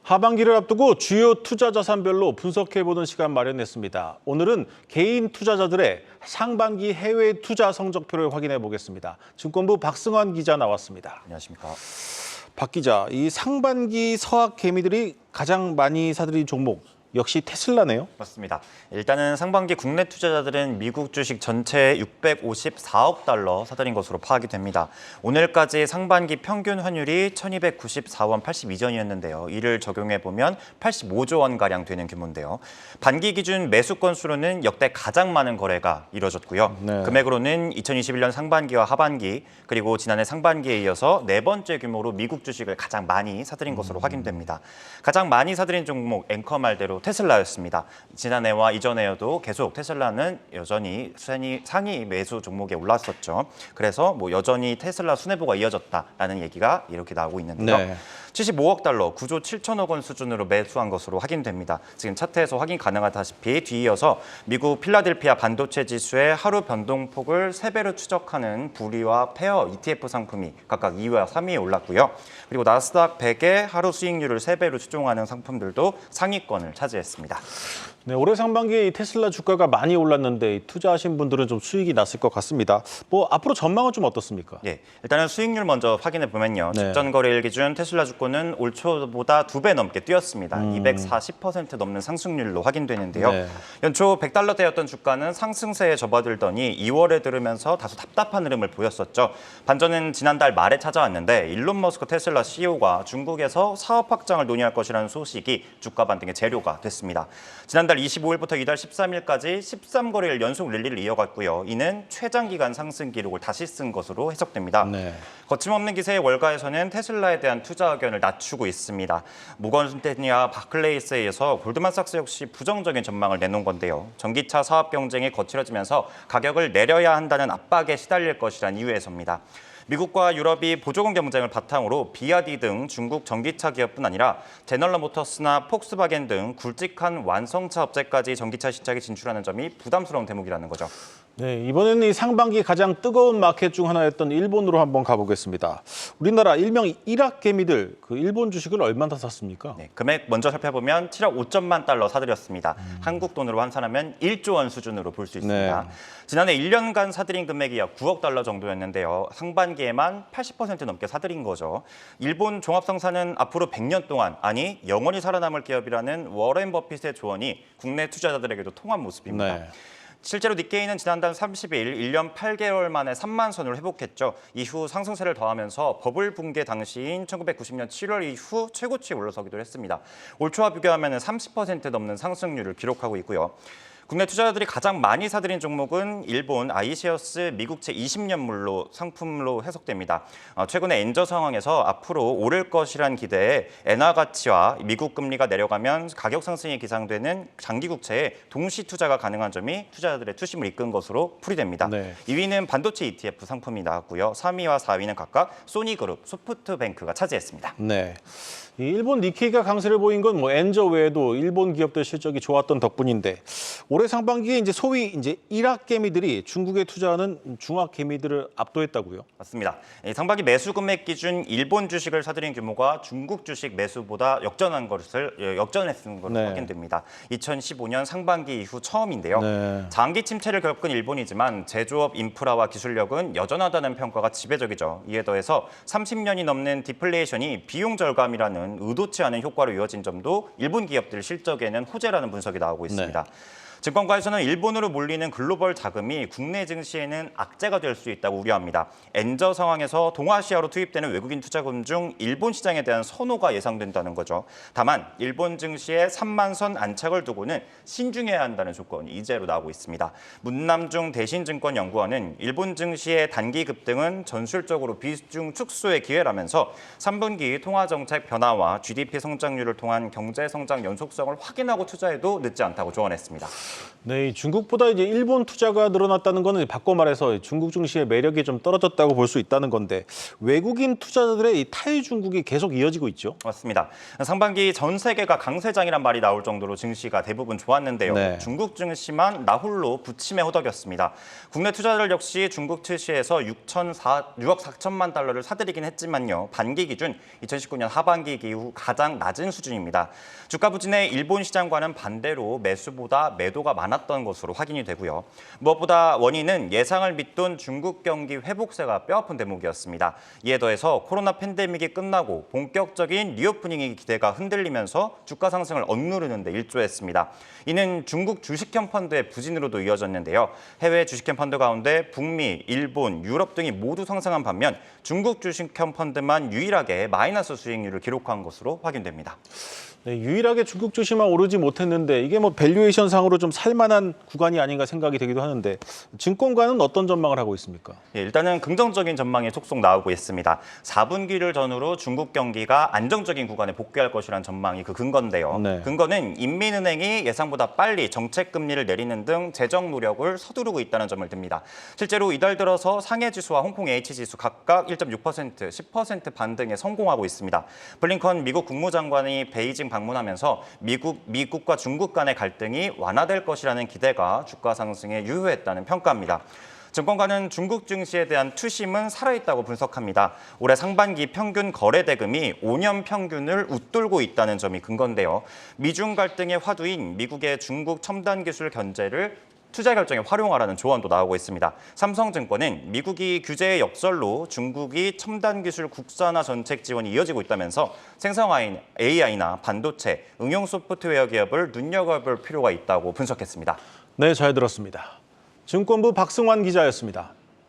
하반기를 앞두고 주요 투자 자산별로 분석해보는 시간 마련했습니다. 오늘은 개인 투자자들의 상반기 해외 투자 성적표를 확인해 보겠습니다. 증권부 박승환 기자 나왔습니다. 안녕하십니까. 박 기자, 이 상반기 서학 개미들이 가장 많이 사들인 종목, 역시 테슬라네요. 맞습니다. 일단은 상반기 국내 투자자들은 미국 주식 전체 654억 달러 사들인 것으로 파악이 됩니다. 오늘까지 상반기 평균 환율이 1294원 82전이었는데요. 이를 적용해보면 85조 원가량 되는 규모인데요. 반기 기준 매수 건수로는 역대 가장 많은 거래가 이뤄졌고요. 네. 금액으로는 2021년 상반기와 하반기 그리고 지난해 상반기에 이어서 네 번째 규모로 미국 주식을 가장 많이 사들인 것으로 확인됩니다. 가장 많이 사들인 종목 앵커 말대로 테슬라였습니다. 지난해와 이전에도 계속 테슬라는 여전히 상위 매수 종목에 올랐었죠. 그래서 여전히 테슬라 순회보가 이어졌다라는 얘기가 이렇게 나오고 있는데요. 네. 75억 달러, 9조 7천억 원 수준으로 매수한 것으로 확인됩니다. 지금 차트에서 확인 가능하다시피 뒤이어서 미국 필라델피아 반도체 지수의 하루 변동폭을 3배로 추적하는 부리와 페어 ETF 상품이 각각 2위와 3위에 올랐고요. 그리고 나스닥 100의 하루 수익률을 3배로 추종하는 상품들도 상위권을 차지했습니다. 네, 올해 상반기에 이 테슬라 주가가 많이 올랐는데 투자하신 분들은 좀 수익이 났을 것 같습니다. 앞으로 전망은 좀 어떻습니까? 예, 일단은 수익률 먼저 확인해 보면요. 네. 직전 거래일 기준 테슬라 주가는 올 초보다 2배 넘게 뛰었습니다. 240% 넘는 상승률로 확인되는데요. 네. 연초 100달러대였던 주가는 상승세에 접어들더니 2월에 들으면서 다소 답답한 흐름을 보였었죠. 반전은 지난달 말에 찾아왔는데 일론 머스크 테슬라 CEO가 중국에서 사업 확장을 논의할 것이라는 소식이 주가 반등의 재료가 됐습니다. 지난달 25일부터 이달 13일까지 13거래일 연속 랠리를 이어갔고요. 이는 최장기간 상승 기록을 다시 쓴 것으로 해석됩니다. 네. 거침없는 기세의 월가에서는 테슬라에 대한 투자 의견을 낮추고 있습니다. 모건 스탠리와 바클레이스에 이어서 골드만삭스 역시 부정적인 전망을 내놓은 건데요. 전기차 사업 경쟁이 거칠어지면서 가격을 내려야 한다는 압박에 시달릴 것이란 이유에서입니다. 미국과 유럽이 보조금 경쟁을 바탕으로 비아디 등 중국 전기차 기업뿐 아니라 제너럴 모터스나 폭스바겐 등 굵직한 완성차 업체까지 전기차 시장에 진출하는 점이 부담스러운 대목이라는 거죠. 네, 이번에는 이 상반기 가장 뜨거운 마켓 중 하나였던 일본으로 한번 가보겠습니다. 우리나라 일명 일학개미들, 그 일본 주식을 얼마나 샀습니까? 네, 금액 먼저 살펴보면 7억 5천만 달러 사들였습니다. 한국 돈으로 환산하면 1조 원 수준으로 볼 수 있습니다. 네. 지난해 1년간 사들인 금액이 약 9억 달러 정도였는데요. 상반기에만 80% 넘게 사들인 거죠. 일본 종합성사는 앞으로 100년 동안, 아니 영원히 살아남을 기업이라는 워렌 버핏의 조언이 국내 투자자들에게도 통한 모습입니다. 네. 실제로 니케이는 지난달 30일 1년 8개월 만에 3만 선을 회복했죠. 이후 상승세를 더하면서 버블 붕괴 당시인 1990년 7월 이후 최고치에 올라서기도 했습니다. 올 초와 비교하면 30% 넘는 상승률을 기록하고 있고요. 국내 투자자들이 가장 많이 사들인 종목은 일본 iShares 미국채 20년물로 상품으로 해석됩니다. 최근에 엔저 상황에서 앞으로 오를 것이란 기대에 엔화 가치와 미국 금리가 내려가면 가격 상승이 기상되는 장기 국채에 동시 투자가 가능한 점이 투자자들의 투심을 이끈 것으로 풀이됩니다. 네. 2위는 반도체 ETF 상품이 나왔고요. 3위와 4위는 각각 소니그룹, 소프트뱅크가 차지했습니다. 네. 이 일본 니케이가 강세를 보인 건 엔저 외에도 일본 기업들 실적이 좋았던 덕분인데 올해 상반기에 소위 일학개미들이 중국에 투자하는 중학개미들을 압도했다고요? 맞습니다. 상반기 매수 금액 기준 일본 주식을 사들인 규모가 중국 주식 매수보다 역전했은 것으로 네. 확인됩니다. 2015년 상반기 이후 처음인데요. 네. 장기 침체를 겪은 일본이지만 제조업 인프라와 기술력은 여전하다는 평가가 지배적이죠. 이에 더해서 30년이 넘는 디플레이션이 비용 절감이라는 의도치 않은 효과로 이어진 점도 일본 기업들 실적에는 호재라는 분석이 나오고 있습니다. 네. 증권가에서는 일본으로 몰리는 글로벌 자금이 국내 증시에는 악재가 될 수 있다고 우려합니다. 엔저 상황에서 동아시아로 투입되는 외국인 투자금 중 일본 시장에 대한 선호가 예상된다는 거죠. 다만 일본 증시에 3만 선 안착을 두고는 신중해야 한다는 조건이 이제로 나오고 있습니다. 문남중 대신증권연구원은 일본 증시의 단기 급등은 전술적으로 비중 축소의 기회라면서 3분기 통화정책 변화와 GDP 성장률을 통한 경제 성장 연속성을 확인하고 투자해도 늦지 않다고 조언했습니다. 네, 이 중국보다 이제 일본 투자가 늘어났다는 거는 바꿔 말해서 중국 증시의 매력이 좀 떨어졌다고 볼 수 있다는 건데 외국인 투자자들의 이 탈중국이 계속 이어지고 있죠. 맞습니다. 상반기 전 세계가 강세장이란 말이 나올 정도로 증시가 대부분 좋았는데요. 네. 중국 증시만 나홀로 부침에 호덕였습니다. 국내 투자자들 역시 중국 증시에서 6억 4천만 달러를 사들이긴 했지만요. 반기 기준 2019년 하반기 이후 가장 낮은 수준입니다. 주가 부진의 일본 시장과는 반대로 매수보다 매도가 많았던 것으로 확인이 되고요. 무엇보다 원인은 예상을 밑돈 중국 경기 회복세가 뼈아픈 대목이었습니다. 이에 더해서 코로나 팬데믹이 끝나고 본격적인 리오프닝의 기대가 흔들리면서 주가 상승을 억누르는 데 일조했습니다. 이는 중국 주식형 펀드의 부진으로도 이어졌는데요. 해외 주식형 펀드 가운데 북미, 일본, 유럽 등이 모두 상승한 반면 중국 주식형 펀드만 유일하게 마이너스 수익률을 기록한 것으로 확인됩니다. 네, 유일하게 중국 주식만 오르지 못했는데 이게 뭐 밸류에이션 상으로 좀 살만한 구간이 아닌가 생각이 되기도 하는데 증권가는 어떤 전망을 하고 있습니까? 예, 일단은 긍정적인 전망이 속속 나오고 있습니다. 4분기를 전후로 중국 경기가 안정적인 구간에 복귀할 것이라는 전망이 그 근거인데요. 네. 근거는 인민은행이 예상보다 빨리 정책 금리를 내리는 등 재정 노력을 서두르고 있다는 점을 듭니다. 실제로 이달 들어서 상해 지수와 홍콩 H지수 각각 1.6%, 10% 반등에 성공하고 있습니다. 블링컨 미국 국무장관이 베이징 방문하면서 미국과 중국 간의 갈등이 완화될 것이라는 기대가 주가 상승에 유효했다는 평가입니다. 증권가는 중국 증시에 대한 투심은 살아있다고 분석합니다. 올해 상반기 평균 거래 대금이 5년 평균을 웃돌고 있다는 점이 근거인데요. 미중 갈등의 화두인 미국의 중국 첨단 기술 견제를 투자 결정에 활용하라는 조언도 나오고 있습니다. 삼성증권은 미국이 규제의 역설로 중국이 첨단 기술 국산화 정책 지원이 이어지고 있다면서 생성 AI나 반도체, 응용 소프트웨어 기업을 눈여겨볼 필요가 있다고 분석했습니다. 네, 잘 들었습니다. 증권부 박승환 기자였습니다.